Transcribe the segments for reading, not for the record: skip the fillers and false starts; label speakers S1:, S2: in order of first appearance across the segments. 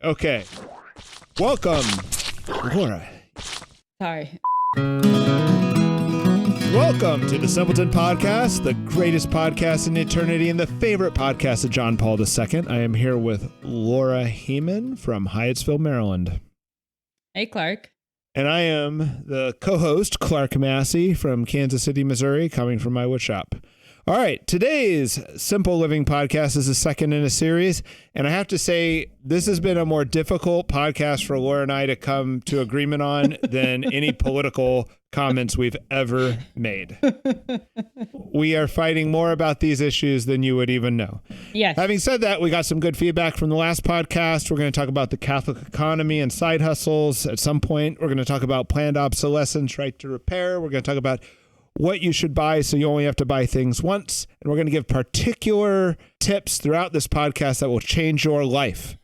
S1: Okay. Welcome, Laura.
S2: Sorry.
S1: Welcome to the Simpleton Podcast, the greatest podcast in eternity and the favorite podcast of John Paul II. I am here with Laura Heeman from Hyattsville, Maryland.
S2: Hey, Clark.
S1: And I am the co-host, Clark Massey from Kansas City, Missouri, coming from my woodshop. All right, today's Simple Living Podcast is the second in a series, and I have to say this has been a more difficult podcast for Laura and I to come to agreement on than any political comments we've ever made. We are fighting more about these issues than you would even know.
S2: Yes.
S1: Having said that, we got some good feedback from the last podcast. We're going to talk about the Catholic economy and side hustles. At some point, we're going to talk about planned obsolescence, right to repair. We're going to talk about what you should buy so you only have to buy things once. And we're going to give particular tips throughout this podcast that will change your life.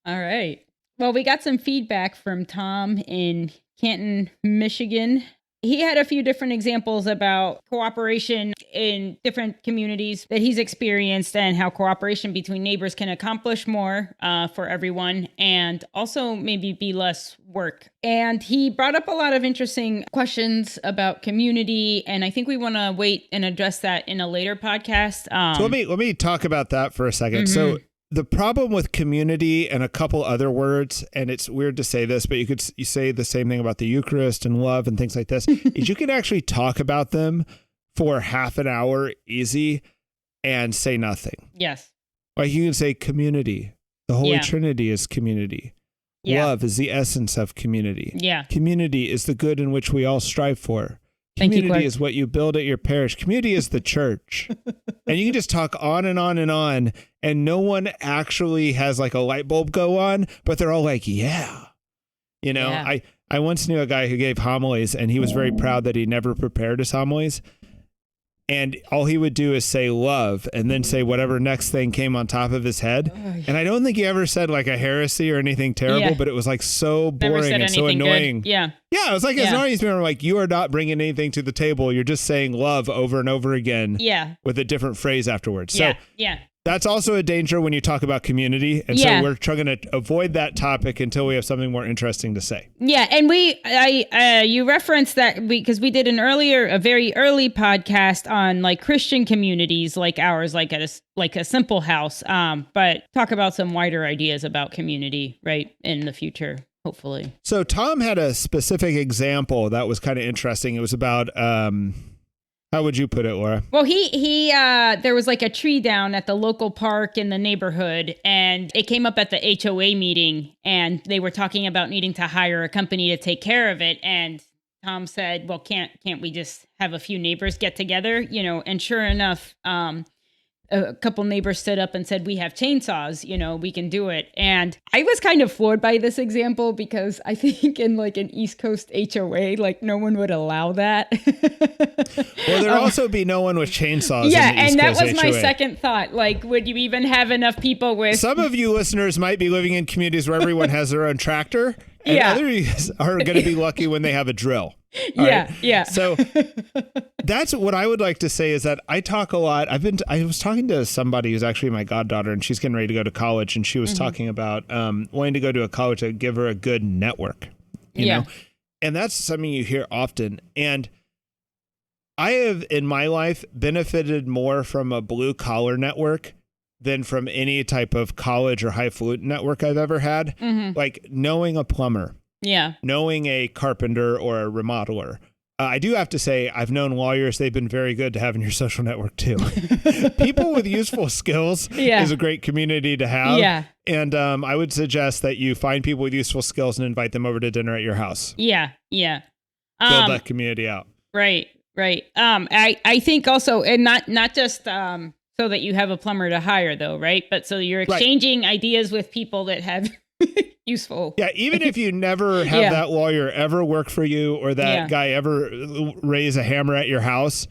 S2: All right. Well, we got some feedback from Tom in Canton, Michigan. He had a few different examples about cooperation in different communities that he's experienced and how cooperation between neighbors can accomplish more for everyone and also maybe be less work. And he brought up a lot of interesting questions about community, and I think we want to wait and address that in a later podcast.
S1: So let me talk about that for a second. Mm-hmm. So the problem with community and a couple other words, and it's weird to say this, but you say the same thing about the Eucharist and love and things like this, is you can actually talk about them for half an hour easy and say nothing.
S2: Yes.
S1: Like you can say community. The Holy Trinity is community. Yeah. Love is the essence of community. Yeah. Community is the good in which we all strive for. Community is what you build at your parish. Community is the church. And you can just talk on and on and on, and no one actually has like a light bulb go on, but they're all like, yeah. You know, yeah. I once knew a guy who gave homilies, and he was very proud that he never prepared his homilies. And all he would do is say love and then say whatever next thing came on top of his head. And I don't think he ever said like a heresy or anything terrible, but it was like so boring and so annoying.
S2: Good. Yeah.
S1: Yeah. It was like as annoying as people were like, you are not bringing anything to the table. You're just saying love over and over again. Yeah. With a different phrase afterwards. So that's also a danger when you talk about community. And so we're trying to avoid that topic until we have something more interesting to say. Yeah. And
S2: you referenced that because we did a very early podcast on like Christian communities like ours, like a simple house. But talk about some wider ideas about community, right, in the future, hopefully.
S1: So Tom had a specific example that was kind of interesting. It was about, how would you put it, Laura?
S2: Well, he there was like a tree down at the local park in the neighborhood, and it came up at the HOA meeting, and they were talking about needing to hire a company to take care of it. And Tom said, well, can't we just have a few neighbors get together? You know, and sure enough, a couple neighbors stood up and said, we have chainsaws, you know, we can do it. And I was kind of floored by this example because I think in like an East Coast HOA, like no one would allow that.
S1: Well, there'd also be no one with chainsaws.
S2: Yeah,
S1: in the East
S2: and that
S1: Coast
S2: was
S1: HOA.
S2: my second thought. Like, would you even have enough people with...
S1: Some of you listeners might be living in communities where everyone has their own tractor. And others are going to be lucky when they have a drill.
S2: Yeah.
S1: So that's what I would like to say is that I talk a lot. I was talking to somebody who's actually my goddaughter, and she's getting ready to go to college, and she was talking about wanting to go to a college that give her a good network, you know? And that's something you hear often. And I have in my life benefited more from a blue collar network than from any type of college or highfalutin network I've ever had. Like knowing a plumber, knowing a carpenter or a remodeler. I do have to say I've known lawyers. They've been very good to have in your social network too. People with useful skills is a great community to have. Yeah. And I would suggest that you find people with useful skills and invite them over to dinner at your house.
S2: Yeah.
S1: Build that community out.
S2: Right. I think also, and not just so that you have a plumber to hire though, right? But so you're exchanging ideas with people that have useful.
S1: Yeah, even if you never have that lawyer ever work for you or that guy ever raise a hammer at your house,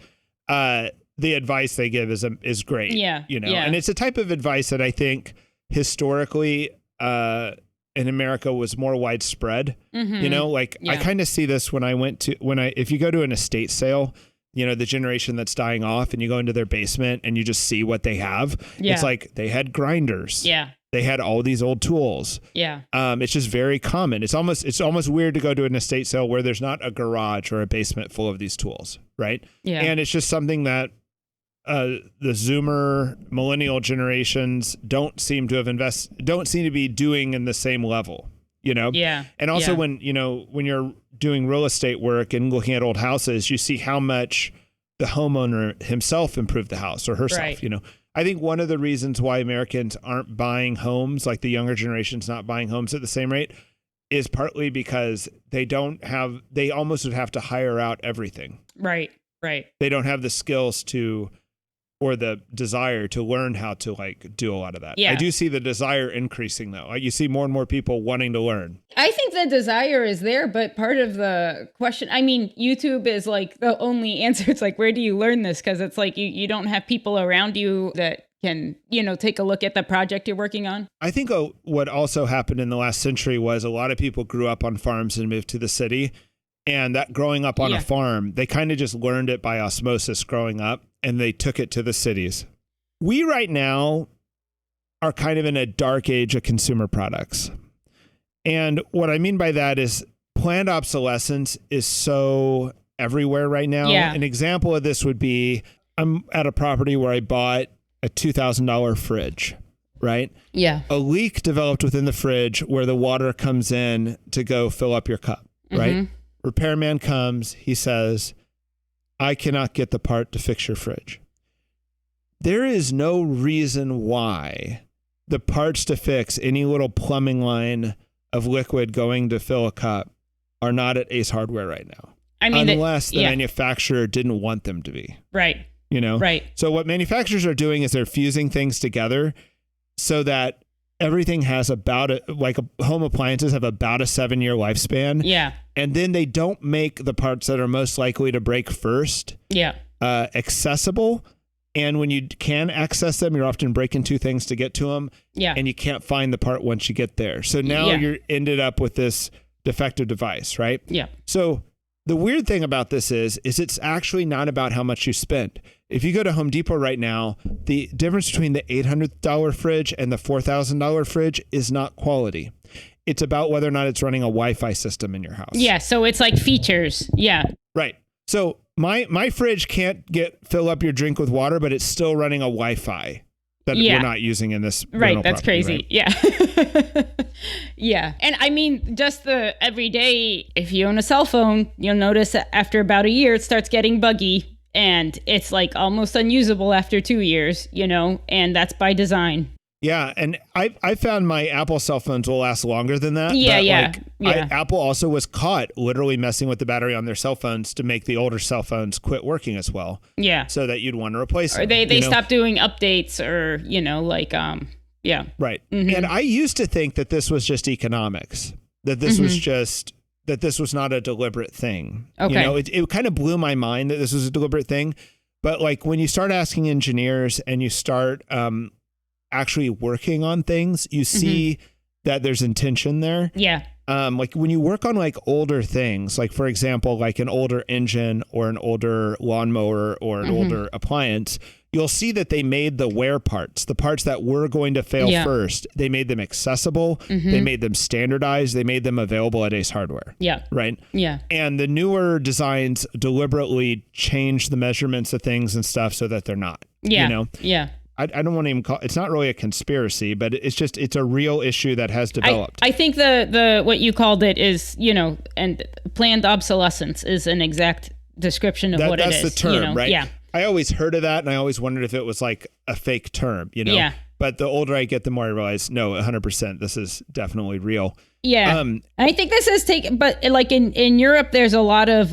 S1: the advice they give is great. Yeah. You know, and it's a type of advice that I think historically in America was more widespread. You know, like I kind of see this when if you go to an estate sale, you know, the generation that's dying off and you go into their basement and you just see what they have. Yeah. It's like they had grinders. Yeah. They had all these old tools.
S2: Yeah.
S1: It's just very common. It's almost weird to go to an estate sale where there's not a garage or a basement full of these tools, right?
S2: Yeah.
S1: And it's just something that the Zoomer millennial generations don't seem to be doing in the same level, you know?
S2: Yeah.
S1: And also when you're doing real estate work and looking at old houses, you see how much the homeowner himself improved the house or herself,
S2: Right.
S1: you know? I think one of the reasons why Americans aren't buying homes, like the younger generation's not buying homes at the same rate, is partly because they almost would have to hire out everything.
S2: Right.
S1: They don't have the skills or the desire to learn how to do a lot of that.
S2: Yeah.
S1: I do see the desire increasing though. You see more and more people wanting to learn.
S2: I think the desire is there, but part of the question, I mean, YouTube is like the only answer. It's like, where do you learn this? Because it's like you don't have people around you that can, take a look at the project you're working on.
S1: I think what also happened in the last century was a lot of people grew up on farms and moved to the city. And that growing up on a farm, they kind of just learned it by osmosis growing up, and they took it to the cities. We right now are kind of in a dark age of consumer products. And what I mean by that is planned obsolescence is so everywhere right now.
S2: Yeah.
S1: An example of this would be, I'm at a property where I bought a $2,000 fridge, right?
S2: Yeah.
S1: A leak developed within the fridge where the water comes in to go fill up your cup, right?
S2: Mm-hmm.
S1: Repairman comes, he says, I cannot get the part to fix your fridge. There is no reason why the parts to fix any little plumbing line of liquid going to fill a cup are not at Ace Hardware right now.
S2: I mean,
S1: unless the manufacturer didn't want them to be.
S2: Right.
S1: Right. So what manufacturers are doing is they're fusing things together so that everything has home appliances have about a 7-year lifespan.
S2: Yeah.
S1: And then they don't make the parts that are most likely to break first accessible. And when you can access them, you're often breaking two things to get to them.
S2: Yeah.
S1: And you can't find the part once you get there. So now you're ended up with this defective device, right?
S2: Yeah.
S1: So the weird thing about this is it's actually not about how much you spend. If you go to Home Depot right now, the difference between the $800 fridge and the $4,000 fridge is not quality. It's about whether or not it's running a Wi-Fi system in your house.
S2: Yeah, so it's like features. Yeah.
S1: Right. So my fridge can't fill up your drink with water, but it's still running a Wi-Fi that we're not using in this.
S2: Right. That's
S1: property,
S2: crazy.
S1: Right?
S2: Yeah. Yeah. And I mean, just the everyday, if you own a cell phone, you'll notice that after about a year, it starts getting buggy. And it's like almost unusable after 2 years, and that's by design.
S1: Yeah. And I found my Apple cell phones will last longer than that.
S2: Yeah.
S1: Apple also was caught literally messing with the battery on their cell phones to make the older cell phones quit working as well.
S2: Yeah.
S1: So that you'd want to replace them.
S2: Or they stopped doing updates or, yeah.
S1: Right.
S2: Mm-hmm.
S1: And I used to think that this was just economics, that this was not a deliberate thing.
S2: Okay.
S1: It kind of blew my mind that this was a deliberate thing. But when you start asking engineers and you start actually working on things, you see that there's intention there.
S2: Yeah.
S1: When you work on older things, for example, an older engine or an older lawnmower or an older appliance, you'll see that they made the wear parts, the parts that were going to fail first. They made them accessible. They made them standardized. They made them available at Ace Hardware. Yeah. Right.
S2: Yeah.
S1: And the newer designs deliberately change the measurements of things and stuff so that they're not.
S2: Yeah. Yeah.
S1: I don't want to even it's not really a conspiracy, but it's a real issue that has developed.
S2: I think the what you called it is, and planned obsolescence is an exact description of what it is.
S1: That's the term, right?
S2: Yeah.
S1: I always heard of that, and I always wondered if it was a fake term,
S2: Yeah.
S1: But the older I get, the more I realize, no, 100%, this is definitely real.
S2: Yeah. I think this is but in Europe, there's a lot of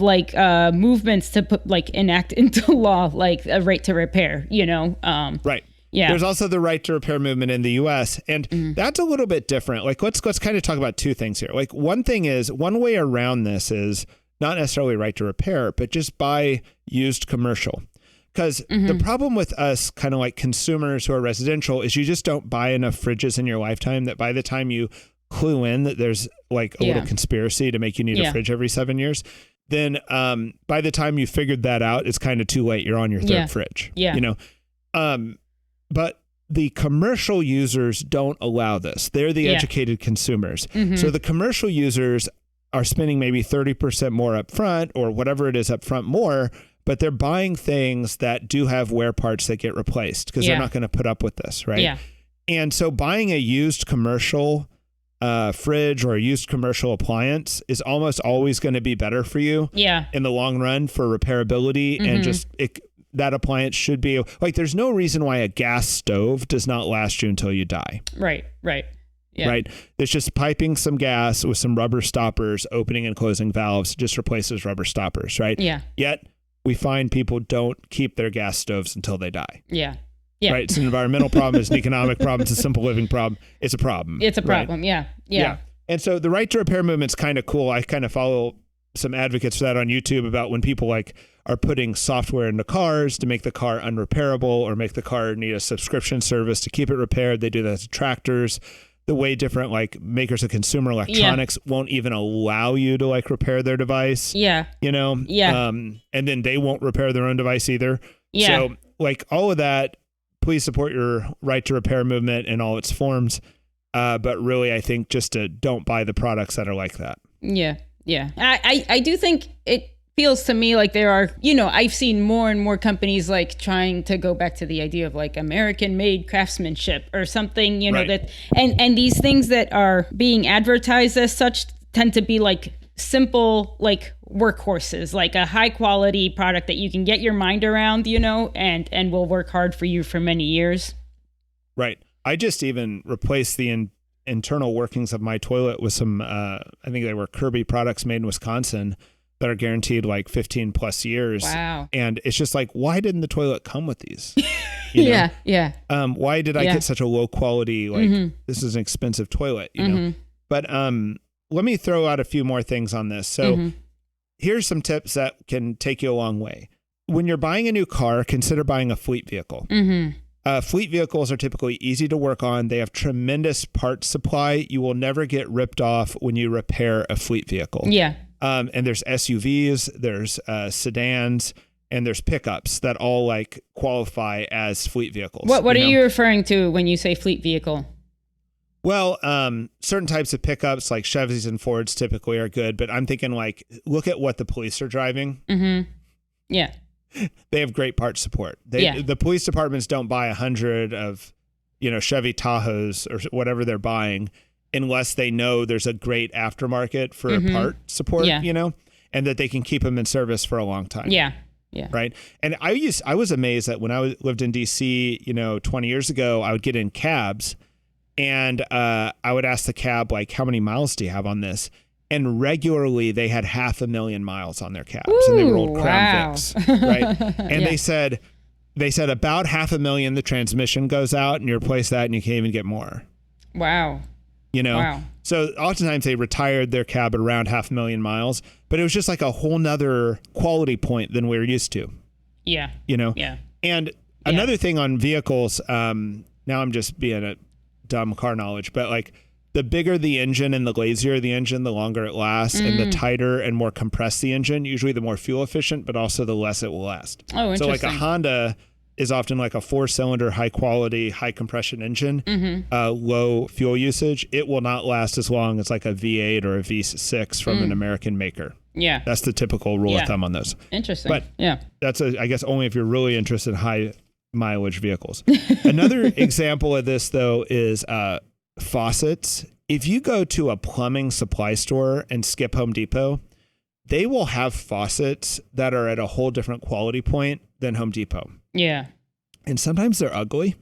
S2: movements to put enact into law, a right to repair,
S1: Right.
S2: Yeah.
S1: There's also the right to repair movement in the US. And that's a little bit different. Let's kind of talk about two things here. One thing is, one way around this is not necessarily right to repair, but just buy used commercial. Because the problem with us kind of consumers who are residential is you just don't buy enough fridges in your lifetime that by the time you clue in that there's a little conspiracy to make you need a fridge every 7 years, then by the time you figured that out, it's kind of too late. You're on your third fridge. Yeah. But the commercial users don't allow this. They're the educated consumers. So the commercial users are spending maybe 30% more up front or whatever it is up front more, but they're buying things that do have wear parts that get replaced because they're not going to put up with this, right? Yeah. And so buying a used commercial fridge or a used commercial appliance is almost always going to be better for you in the long run for repairability and just that appliance should be like, there's no reason why a gas stove does not last you until you die.
S2: Right. Yeah.
S1: Right. It's just piping some gas with some rubber stoppers, opening and closing valves, just replaces rubber stoppers. Right.
S2: Yeah.
S1: Yet we find people don't keep their gas stoves until they die.
S2: Yeah. Yeah.
S1: Right. It's an environmental problem. It's an economic problem. It's a simple living problem. It's a problem.
S2: It's a problem.
S1: Right?
S2: Yeah.
S1: And so the right to repair movement's kind of cool. I kind of follow some advocates for that on YouTube about when people like are putting software into cars to make the car unrepairable or make the car need a subscription service to keep it repaired. They do that to tractors. The way different like makers of consumer electronics won't even allow you to like repair their device.
S2: Yeah.
S1: You know?
S2: Yeah.
S1: And then they won't repair their own device either.
S2: Yeah.
S1: So like all of that, please support your right to repair movement in all its forms. But really, I think just don't buy the products that are like that.
S2: Yeah. Yeah. I do think it feels to me like there are, I've seen more and more companies like trying to go back to the idea of like American made craftsmanship or something, that, and these things that are being advertised as such tend to be like simple, like workhorses, like a high quality product that you can get your mind around, and will work hard for you for many years.
S1: Right. I just even replaced the internal workings of my toilet with some, I think they were Kirby products made in Wisconsin that are guaranteed like 15 plus years.
S2: Wow.
S1: And it's just like, why didn't the toilet come with these?
S2: Yeah.
S1: Why did I get such a low quality, like this is an expensive toilet, know? But let me throw out a few more things on this. So here's some tips that can take you a long way. When you're buying a new car, consider buying a fleet vehicle. Fleet vehicles are typically easy to work on. They have tremendous parts supply. You will never get ripped off when you repair a fleet vehicle.
S2: Yeah.
S1: And there's SUVs, there's sedans, and there's pickups that all like qualify as fleet vehicles.
S2: What are you referring to when you say fleet vehicle?
S1: Well, certain types of pickups like Chevys and Fords typically are good, but I'm thinking like, look at what the police are driving.
S2: Yeah.
S1: They have great part support. The police departments don't buy 100 of, Chevy Tahoes or whatever they're buying unless they know there's a great aftermarket for part support, and that they can keep them in service for a long time.
S2: Yeah.
S1: Right. And I was amazed that when I lived in DC, 20 years ago, I would get in cabs and I would ask the cab, like, how many miles do you have on this? And regularly they had 500,000 miles on their cabs.
S2: Ooh,
S1: and they were old Crown Vics, right? And they said about 500,000 the transmission goes out and you replace that and you can't even get more.
S2: Wow. Wow.
S1: So oftentimes they retired their cab at around 500,000 miles, but it was just like a whole nother quality point than we were used to.
S2: Yeah.
S1: Yeah. And another thing on vehicles, now I'm just being a dumb car knowledge, but like the bigger the engine and the lazier the engine, the longer it lasts, and the tighter and more compressed the engine, usually the more fuel efficient, but also the less it will last.
S2: Oh, interesting.
S1: So like a Honda is often like a 4-cylinder, high quality, high compression engine, low fuel usage. It will not last as long as like a V8 or a V6 from an American maker.
S2: Yeah.
S1: That's the typical rule of thumb on those.
S2: Interesting.
S1: But that's I guess only if you're really interested in high mileage vehicles. Another example of this though is faucets. If you go to a plumbing supply store and skip Home Depot, they will have faucets that are at a whole different quality point than Home Depot.
S2: Yeah.
S1: And sometimes they're ugly.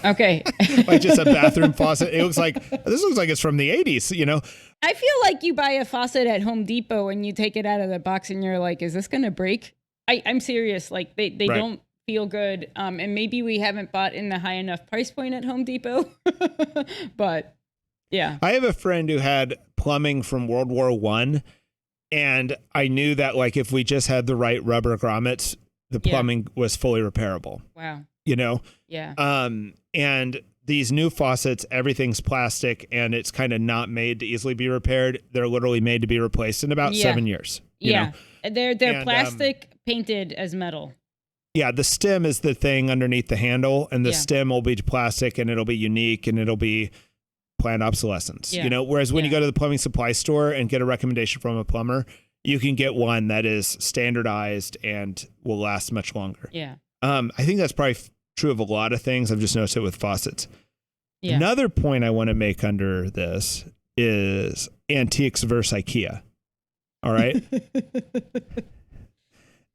S2: Okay.
S1: Like just a bathroom faucet. This looks like it's from the 80s,
S2: I feel like you buy a faucet at Home Depot and you take it out of the box and you're like, is this going to break? I'm serious. Like they don't feel good. And maybe we haven't bought in the high enough price point at Home Depot, but yeah.
S1: I have a friend who had plumbing from World War I, and I knew that like if we just had the right rubber grommets, the plumbing was fully repairable.
S2: Wow.
S1: Yeah. And these new faucets, everything's plastic and it's kind of not made to easily be repaired. They're literally made to be replaced in about 7 years.
S2: They're plastic painted as metal.
S1: Yeah, the stem is the thing underneath the handle, and the stem will be plastic, and it'll be unique, and it'll be planned obsolescence.
S2: Yeah.
S1: You know, whereas when you go to the plumbing supply store and get a recommendation from a plumber, you can get one that is standardized and will last much longer.
S2: Yeah.
S1: I think that's probably true of a lot of things. I've just noticed it with faucets.
S2: Yeah.
S1: Another point I want to make under this is antiques versus IKEA. All right.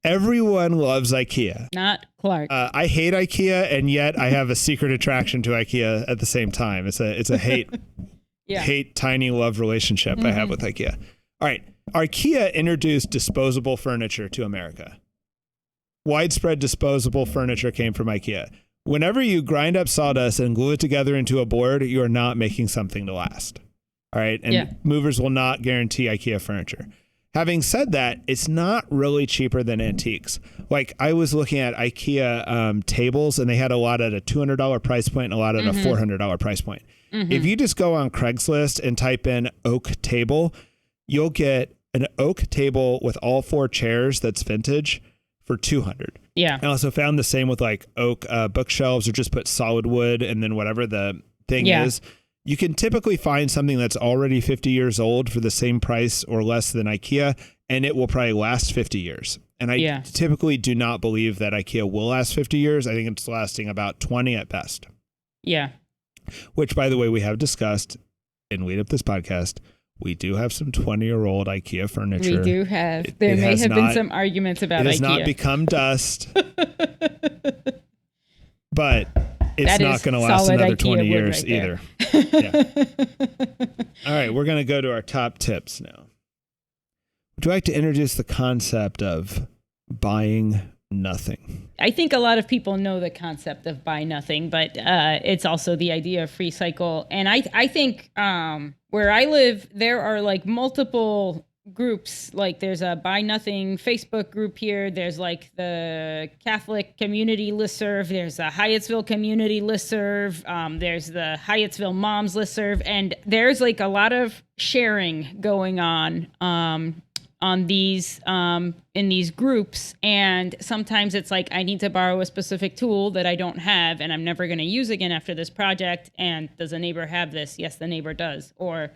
S1: Everyone loves IKEA.
S2: Not Clark.
S1: I hate IKEA, and yet I have a secret attraction to IKEA at the same time. It's a hate tiny love relationship I have with IKEA. All right. IKEA introduced disposable furniture to America. Widespread disposable furniture came from IKEA. Whenever you grind up sawdust and glue it together into a board, you are not making something to last. All right. And movers will not guarantee IKEA furniture. Having said that, it's not really cheaper than antiques. Like, I was looking at IKEA tables, and they had a lot at a $200 price point and a lot at a $400 price point. If you just go on Craigslist and type in oak table, you'll get an oak table with all 4 chairs that's vintage for $200.
S2: Yeah.
S1: I also found the same with like oak bookshelves, or just put solid wood and then whatever the thing is. You can typically find something that's already 50 years old for the same price or less than IKEA, and it will probably last 50 years. And I typically do not believe that IKEA will last 50 years. I think it's lasting about 20 at best.
S2: Yeah.
S1: Which, by the way, we have discussed in lead up this podcast. We do have some 20-year-old IKEA furniture.
S2: We do have. There may have been some arguments about IKEA.
S1: It has not become dust. But it's not going to last another 20 years either. All right, we're going to go to our top tips now. Would you like to introduce the concept of buying nothing?
S2: I think a lot of people know the concept of buy nothing, but it's also the idea of Freecycle. And I think where I live, there are like multiple groups. Like there's a buy nothing Facebook group here. There's like the Catholic community listserv. There's a Hyattsville community listserv. There's the Hyattsville moms listserv. And there's like a lot of sharing going on these in these groups. And sometimes it's like, I need to borrow a specific tool that I don't have and I'm never going to use again after this project. And does a neighbor have this? Yes, the neighbor does. Or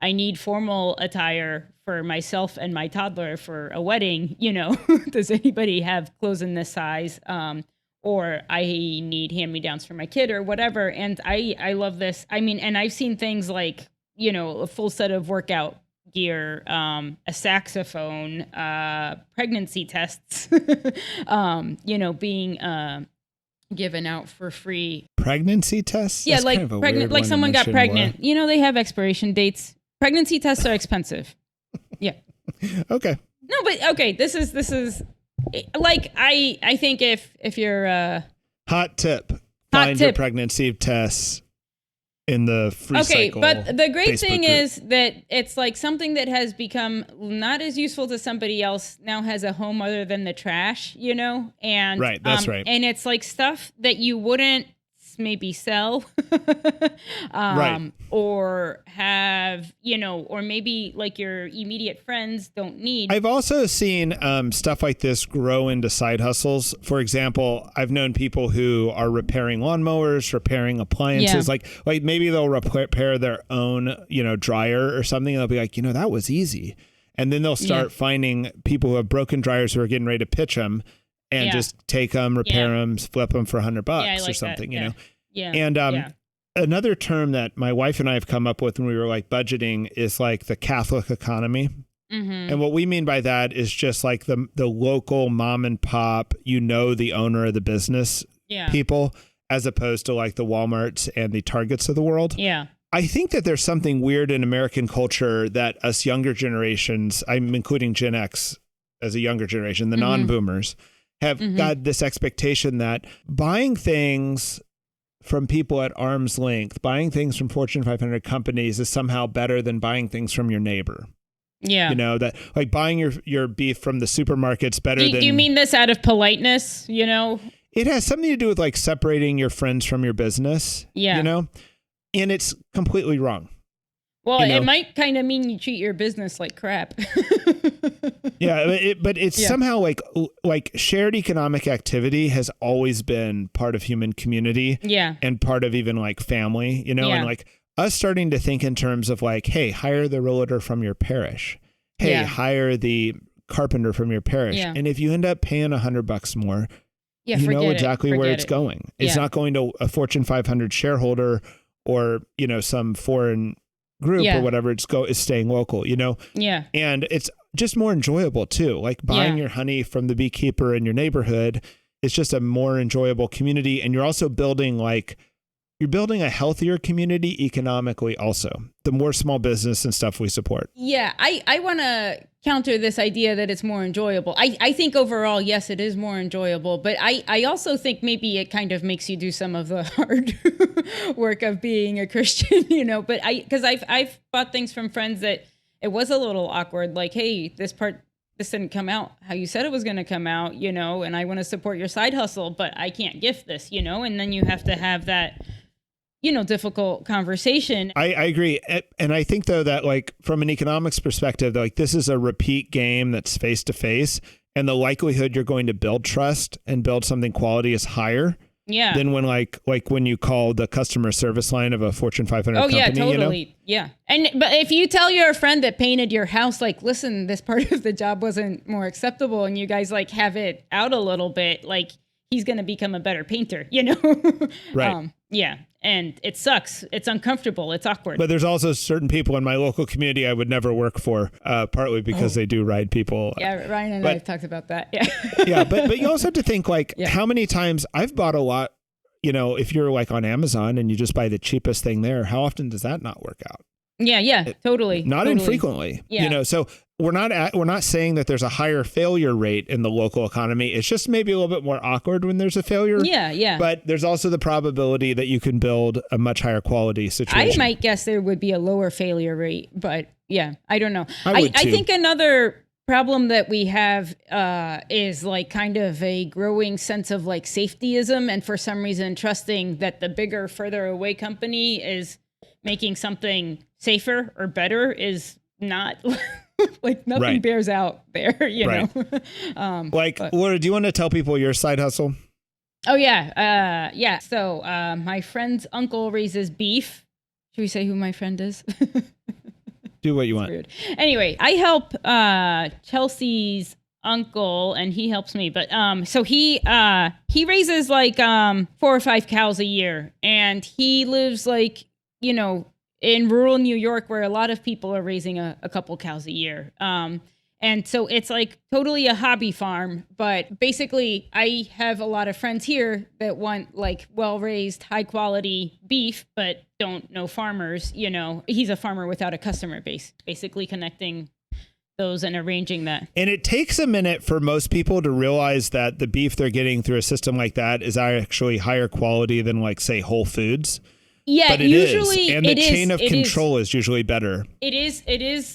S2: I need formal attire for myself and my toddler for a wedding. You know, does anybody have clothes in this size? Or I need hand-me-downs for my kid or whatever. And I love this. I mean, and I've seen things like, you know, a full set of workout gear, a saxophone, pregnancy tests, you know, being given out for free.
S1: Pregnancy tests?
S2: Yeah,
S1: That's
S2: like
S1: kind of a
S2: pregnant,
S1: weird
S2: like
S1: one to
S2: someone got
S1: mention
S2: pregnant.
S1: more.
S2: You know, they have expiration dates. Pregnancy tests are expensive. Yeah.
S1: Okay.
S2: No, but okay. This is like I think if you're
S1: hot tip, find your pregnancy tests in the Freecycle.
S2: Okay, but the great
S1: Facebook
S2: thing
S1: group.
S2: is that it's like something that has become not as useful to somebody else now has a home other than the trash, you know? And
S1: right, that's right.
S2: And it's like stuff that you wouldn't maybe sell
S1: right.
S2: or have, you know, or maybe like your immediate friends don't need.
S1: I've also seen stuff like this grow into side hustles. For example, I've known people who are repairing lawnmowers, repairing appliances, like maybe they'll repair their own, you know, dryer or something. And they'll be like, you know, that was easy. And then they'll start finding people who have broken dryers who are getting ready to pitch them. And just take them, repair them, flip them for $100 like or something, you know?
S2: Yeah.
S1: And another term that my wife and I have come up with when we were like budgeting is like the Catholic economy. Mm-hmm. And what we mean by that is just like the local mom and pop, you know, the owner of the business people, as opposed to like the Walmarts and the Targets of the world.
S2: Yeah.
S1: I think that there's something weird in American culture that us younger generations, I'm including Gen X as a younger generation, the non-boomers, have got this expectation that buying things from people at arm's length, buying things from Fortune 500 companies is somehow better than buying things from your neighbor.
S2: Yeah.
S1: You know, that like buying your beef from the supermarket's better than...
S2: Do you mean this out of politeness, you know?
S1: It has something to do with like separating your friends from your business, you know? And it's completely wrong.
S2: Well, it might kind of mean you treat your business like crap.
S1: but it's somehow like shared economic activity has always been part of human community and part of even like family, and like us starting to think in terms of like, hey, hire the realtor from your parish. Hey, hire the carpenter from your parish. And if you end up paying $100 more, you know exactly where it's going. It's not going to a Fortune 500 shareholder or, some foreign group or whatever. It's staying local, and it's just more enjoyable too. Like buying your honey from the beekeeper in your neighborhood is just a more enjoyable community. And you're also building a healthier community economically also, the more small business and stuff we support.
S2: Yeah, I want to counter this idea that it's more enjoyable. I think overall, yes, it is more enjoyable, but I also think maybe it kind of makes you do some of the hard work of being a Christian, but because I've bought things from friends that it was a little awkward, like, hey, this didn't come out how you said it was going to come out, and I want to support your side hustle, but I can't gift this, and then you have to have that difficult conversation.
S1: I agree. And I think though that like from an economics perspective, like this is a repeat game that's face to face, and the likelihood you're going to build trust and build something quality is higher than when like when you call the customer service line of a Fortune 500 company.
S2: Yeah, totally. Yeah. But if you tell your friend that painted your house, like, listen, this part of the job wasn't more acceptable, and you guys like have it out a little bit, like he's going to become a better painter, Right. And it sucks. It's uncomfortable. It's awkward.
S1: But there's also certain people in my local community I would never work for, partly because they do ride people.
S2: Yeah, Ryan and I have talked about that. Yeah.
S1: Yeah, but you also have to think like how many times I've bought a lot, if you're like on Amazon and you just buy the cheapest thing there, how often does that not work out?
S2: Yeah, totally.
S1: Not infrequently, so we're not saying that there's a higher failure rate in the local economy. It's just maybe a little bit more awkward when there's a failure.
S2: Yeah.
S1: But there's also the probability that you can build a much higher quality situation.
S2: I might guess there would be a lower failure rate, but I don't know.
S1: I
S2: think another problem that we have is like kind of a growing sense of like safetyism, and for some reason trusting that the bigger, further away company is making something safer or better is not like nothing bears out there, know.
S1: Laura, do you want to tell people your side hustle?
S2: Oh yeah. So my friend's uncle raises beef. Should we say who my friend is?
S1: Do what you want.
S2: Rude. Anyway, I help Chelsea's uncle, and he helps me. But so he raises like 4 or 5 cows a year, and he lives like in rural New York, where a lot of people are raising a couple cows a year. And so it's like totally a hobby farm. But basically, I have a lot of friends here that want like well-raised, high-quality beef, but don't know farmers. He's a farmer without a customer base, basically connecting those and arranging that.
S1: And it takes a minute for most people to realize that the beef they're getting through a system like that is actually higher quality than like, say, Whole Foods.
S2: Yeah,
S1: but usually and the chain of control is usually better.
S2: It is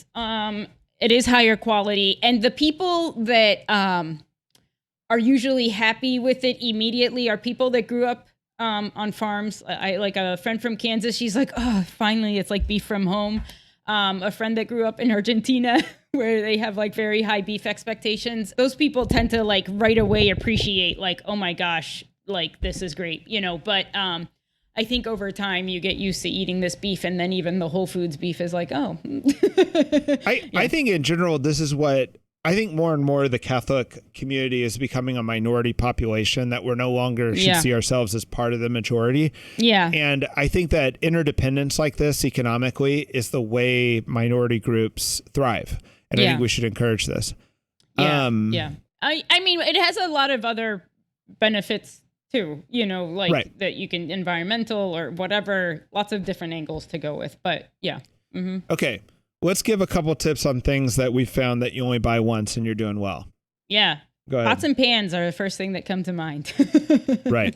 S2: higher quality, and the people that are usually happy with it immediately are people that grew up on farms. I like a friend from Kansas. She's like, oh, finally, it's like beef from home. A friend that grew up in Argentina, where they have like very high beef expectations. Those people tend to like right away appreciate like, oh my gosh, like this is great, But I think over time you get used to eating this beef, and then even the Whole Foods beef is like, oh.
S1: I think in general, this is what I think more and more the Catholic community is becoming a minority population, that we're no longer should see ourselves as part of the majority. Yeah. And I think that interdependence like this economically is the way minority groups thrive. And I think we should encourage this.
S2: Yeah. I mean, it has a lot of other benefits too, that you can environmental or whatever, lots of different angles to go with. But yeah. Mm-hmm.
S1: Okay. Let's give a couple tips on things that we found that you only buy once and you're doing well.
S2: Yeah.
S1: Go ahead.
S2: Pots and pans are the first thing that come to mind.
S1: Right.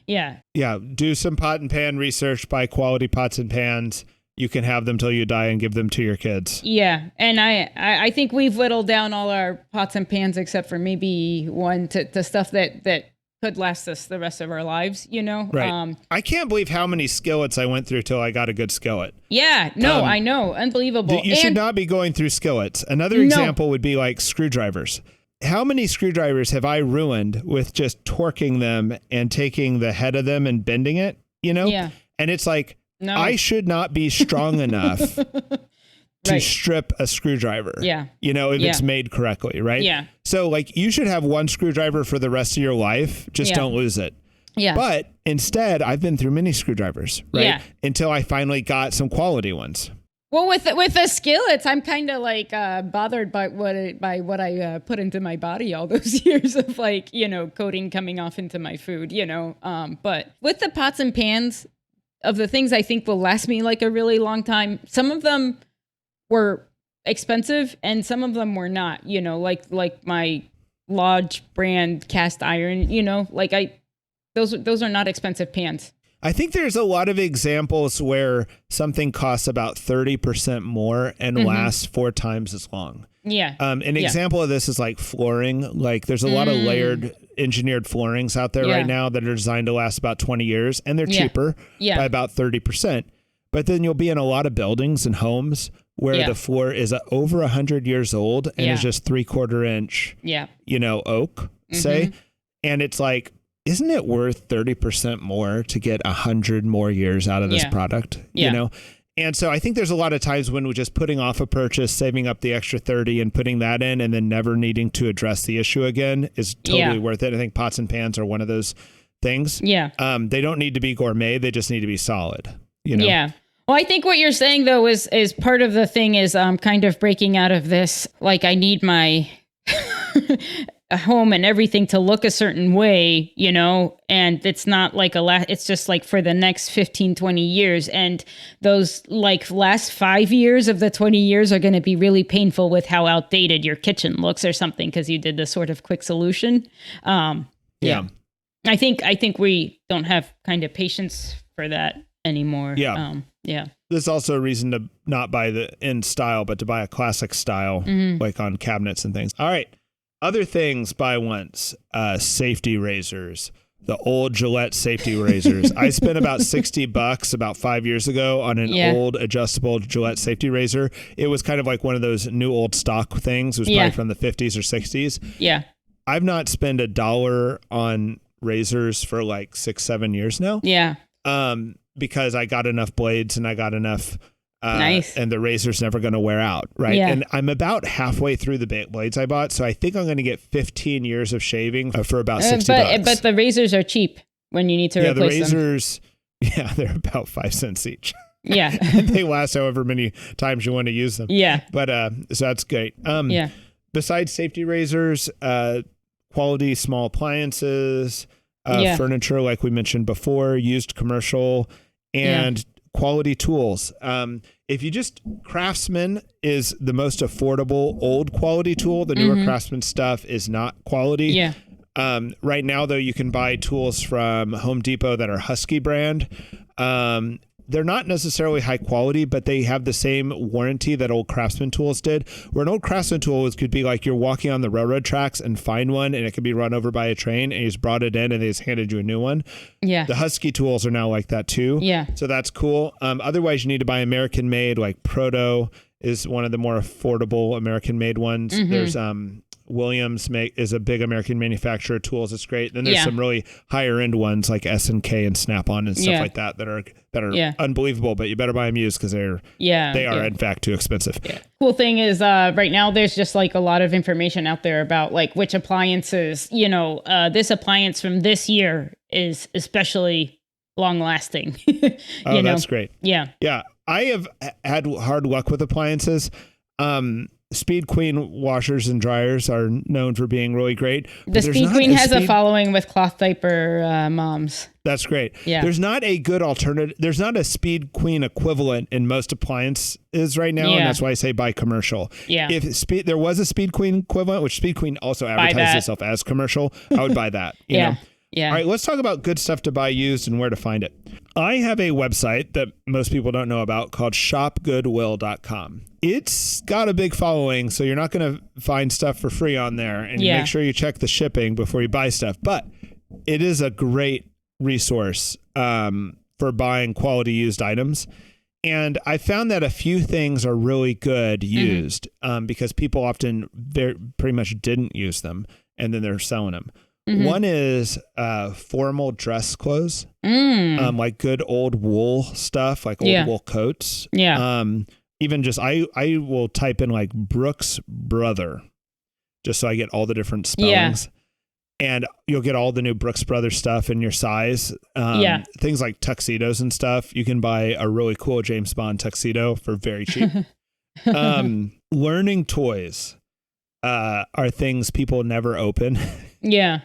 S2: Yeah.
S1: Yeah. Do some pot and pan research, buy quality pots and pans. You can have them till you die and give them to your kids.
S2: Yeah. And I think we've whittled down all our pots and pans except for maybe one to stuff that could last us the rest of our lives,
S1: Right. I can't believe how many skillets I went through till I got a good skillet.
S2: Yeah, no, I know. Unbelievable.
S1: You should not be going through skillets. Another example would be like screwdrivers. How many screwdrivers have I ruined with just torquing them and taking the head of them and bending it,
S2: Yeah.
S1: And it's like, I should not be strong enough to strip a screwdriver.
S2: Yeah.
S1: If it's made correctly, right?
S2: Yeah.
S1: So like you should have one screwdriver for the rest of your life. Just don't lose it.
S2: Yeah.
S1: But instead, I've been through many screwdrivers, right?
S2: Yeah.
S1: Until I finally got some quality ones.
S2: Well, with the skillets, I'm kind of like bothered by what I put into my body all those years of like, coating coming off into my food, But with the pots and pans, of the things I think will last me like a really long time, some of them were expensive and some of them were not, like my Lodge brand cast iron, those are not expensive pans.
S1: I think there's a lot of examples where something costs about 30% more and lasts 4 times as long.
S2: Yeah.
S1: An example of this is like flooring. Like there's a lot of layered engineered floorings out there right now that are designed to last about 20 years and they're cheaper by about 30%. But then you'll be in a lot of buildings and homes where the floor is over 100 years old and is just 3/4 inch, oak, say. And it's like, isn't it worth 30% more to get 100 more years out of this product? And so I think there's a lot of times when we're just putting off a purchase, saving up the extra 30 and putting that in and then never needing to address the issue again is totally worth it. I think pots and pans are one of those things.
S2: Yeah.
S1: They don't need to be gourmet. They just need to be solid.
S2: Yeah. Well, I think what you're saying though is part of the thing is kind of breaking out of this. Like I need my home and everything to look a certain way, and it's not like it's just like for the next 15, 20 years. And those like last 5 years of the 20 years are going to be really painful with how outdated your kitchen looks or something because you did this sort of quick solution. I think we don't have kind of patience for that anymore.
S1: There's also a reason to not buy the in style, but to buy a classic style, like on cabinets and things. All right. Other things buy once, safety razors, the old Gillette safety razors. I spent about $60 about 5 years ago on an old adjustable Gillette safety razor. It was kind of like one of those new old stock things. It was probably from the 50s or 60s.
S2: Yeah.
S1: I've not spent $1 on razors for like 6-7 years now.
S2: Yeah.
S1: Because I got enough blades and I got enough
S2: nice.
S1: And the razor's never going to wear out, right?
S2: Yeah.
S1: And I'm about halfway through the blades I bought, so I think I'm going to get 15 years of shaving for about $60.
S2: But the razors are cheap when you need to replace them.
S1: Yeah, the razors, they're about 5 cents each.
S2: Yeah.
S1: And they last however many times you want to use them.
S2: Yeah.
S1: But so that's great. Besides safety razors, quality small appliances, furniture, like we mentioned before, used commercial, and quality tools. If you just Craftsman is the most affordable old quality tool. The newer Craftsman stuff is not quality.
S2: Yeah.
S1: Right now, though, you can buy tools from Home Depot that are Husky brand. They're not necessarily high quality, but they have the same warranty that old Craftsman tools did. Where an old Craftsman tool could be like you're walking on the railroad tracks and find one and it could be run over by a train and you just brought it in and they just handed you a new one.
S2: Yeah.
S1: The Husky tools are now like that too.
S2: Yeah.
S1: So that's cool. Otherwise, you need to buy American made, like Proto is one of the more affordable American made ones. There's Williams is a big American manufacturer of tools. It's great. Then there's some really higher end ones like S&K and Snap-on and stuff like that are unbelievable, but you better buy them used because they are in fact too expensive. Yeah.
S2: Cool thing is right now there's just like a lot of information out there about like which appliances, this appliance from this year is especially long lasting.
S1: That's great.
S2: Yeah.
S1: Yeah. I have had hard luck with appliances. Speed Queen washers and dryers are known for being really great.
S2: The Speed Queen has a following with cloth diaper moms.
S1: That's great.
S2: Yeah.
S1: There's not a good alternative. There's not a Speed Queen equivalent in most appliances right now, and that's why I say buy commercial.
S2: Yeah.
S1: If there was a Speed Queen equivalent, which Speed Queen also advertises itself as commercial, I would buy that. You know?
S2: Yeah.
S1: All right, let's talk about good stuff to buy used and where to find it. I have a website that most people don't know about called shopgoodwill.com. It's got a big following, so you're not going to find stuff for free on there. And make sure you check the shipping before you buy stuff. But it is a great resource for buying quality used items. And I found that a few things are really good used because people often pretty much didn't use them and then they're selling them. One is formal dress clothes, like good old wool stuff, like old wool coats.
S2: Yeah.
S1: Even just I will type in like Brooks Brother just so I get all the different spellings. And you'll get all the new Brooks Brothers stuff in your size. Things like tuxedos and stuff. You can buy a really cool James Bond tuxedo for very cheap. Learning toys are things people never open.
S2: Yeah.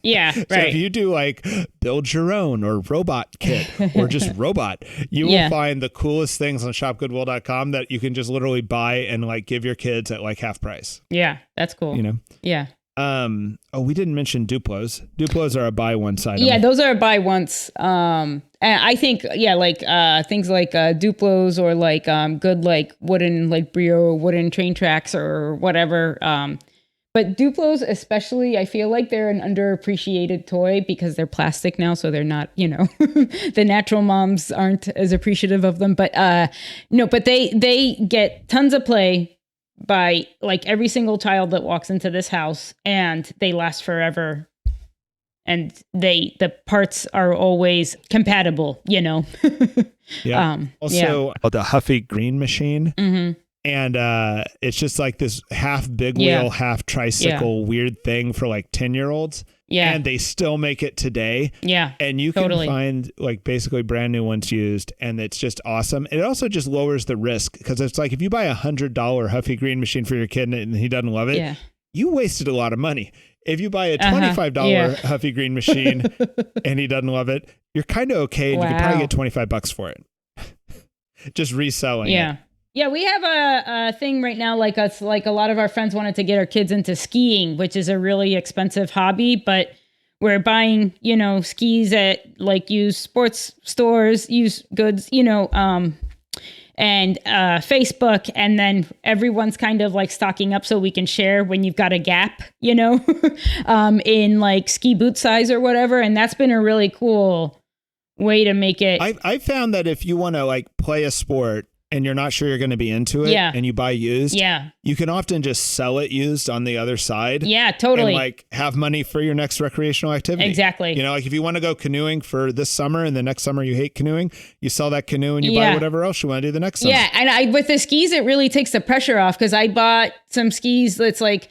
S2: Yeah, right.
S1: So if you do like build your own or robot kit or just robot, you will find the coolest things on shopgoodwill.com that you can just literally buy and like give your kids at like half price.
S2: Yeah, that's cool.
S1: You know?
S2: Yeah.
S1: We didn't mention Duplos. Duplos are a buy once item.
S2: Yeah, those are a buy once. And I think, like things like Duplos or like good like wooden like Brio wooden train tracks or whatever. But Duplos especially, I feel like they're an underappreciated toy because they're plastic now, so they're not, the natural moms aren't as appreciative of them. But but they get tons of play by like every single child that walks into this house, and they last forever. And the parts are always compatible,
S1: Also, the Huffy Green machine. And it's just like this half big wheel, half tricycle weird thing for like 10-year-olds. Yeah. And they still make it today. Yeah. And you can find like basically brand new ones used, and it's just awesome. It also just lowers the risk because it's like if you buy $100 Huffy Green machine for your kid and he doesn't love it, you wasted a lot of money. If you buy a $25 Huffy Green machine and he doesn't love it, you're kind of okay. And you can probably get $25 for it. Just reselling it.
S2: Yeah, we have a thing right now, like us, like a lot of our friends wanted to get our kids into skiing, which is a really expensive hobby, but we're buying, skis at like used sports stores, used goods, and Facebook, and then everyone's kind of like stocking up so we can share when you've got a gap, in like ski boot size or whatever. And that's been a really cool way to make it.
S1: I found that if you want to like play a sport and you're not sure you're going to be into it and you buy used, you can often just sell it used on the other side.
S2: Yeah, totally.
S1: And like have money for your next recreational activity.
S2: Exactly.
S1: Like if you want to go canoeing for this summer and the next summer you hate canoeing, you sell that canoe and you buy whatever else you want to do the next summer.
S2: Yeah, and with the skis, it really takes the pressure off because I bought some skis that's like,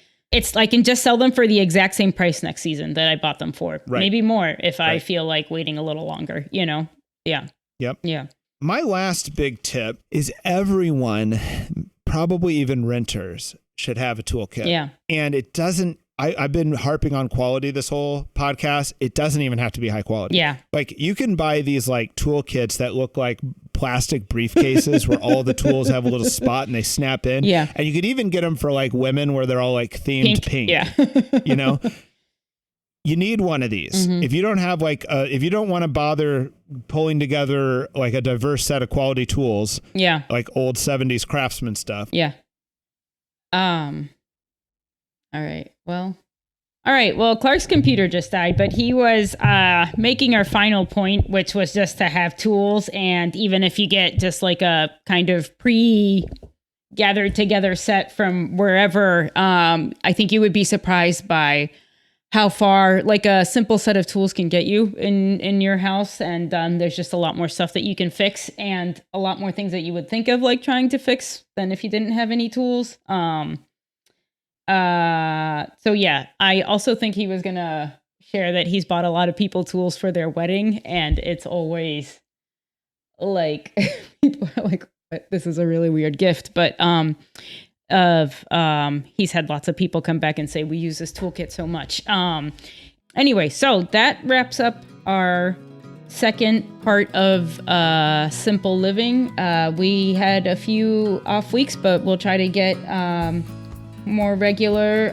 S2: I can just sell them for the exact same price next season that I bought them for. Right. Maybe more if I feel like waiting a little longer, Yeah.
S1: Yep.
S2: Yeah.
S1: My last big tip is everyone, probably even renters, should have a toolkit.
S2: Yeah.
S1: And it doesn't, I've been harping on quality this whole podcast. It doesn't even have to be high quality.
S2: Yeah.
S1: Like you can buy these like toolkits that look like plastic briefcases where all the tools have a little spot and they snap in.
S2: Yeah.
S1: And you could even get them for like women where they're all like themed pink.
S2: Yeah.
S1: You need one of these. If you don't have like, if you don't want to bother pulling together like a diverse set of quality tools, like old 70s craftsman stuff.
S2: Yeah. All right. Well, Clark's computer just died, but he was making our final point, which was just to have tools. And even if you get just like a kind of gathered together set from wherever, I think you would be surprised by how far like a simple set of tools can get you in your house. And there's just a lot more stuff that you can fix and a lot more things that you would think of like trying to fix than if you didn't have any tools. So yeah, I also think he was going to share that he's bought a lot of people tools for their wedding. And it's always like, people are like, this is a really weird gift, but he's had lots of people come back and say we use this toolkit so much. Anyway, so that wraps up our second part of Simple Living. We had a few off weeks, but we'll try to get more regular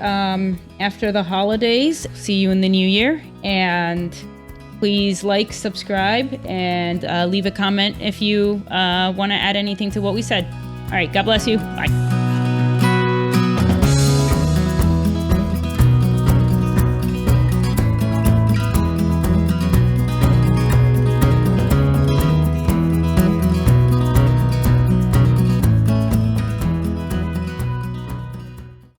S2: after the holidays. See you in the new year, and please like, subscribe, and leave a comment if you want to add anything to what we said. All right, God bless you. Bye.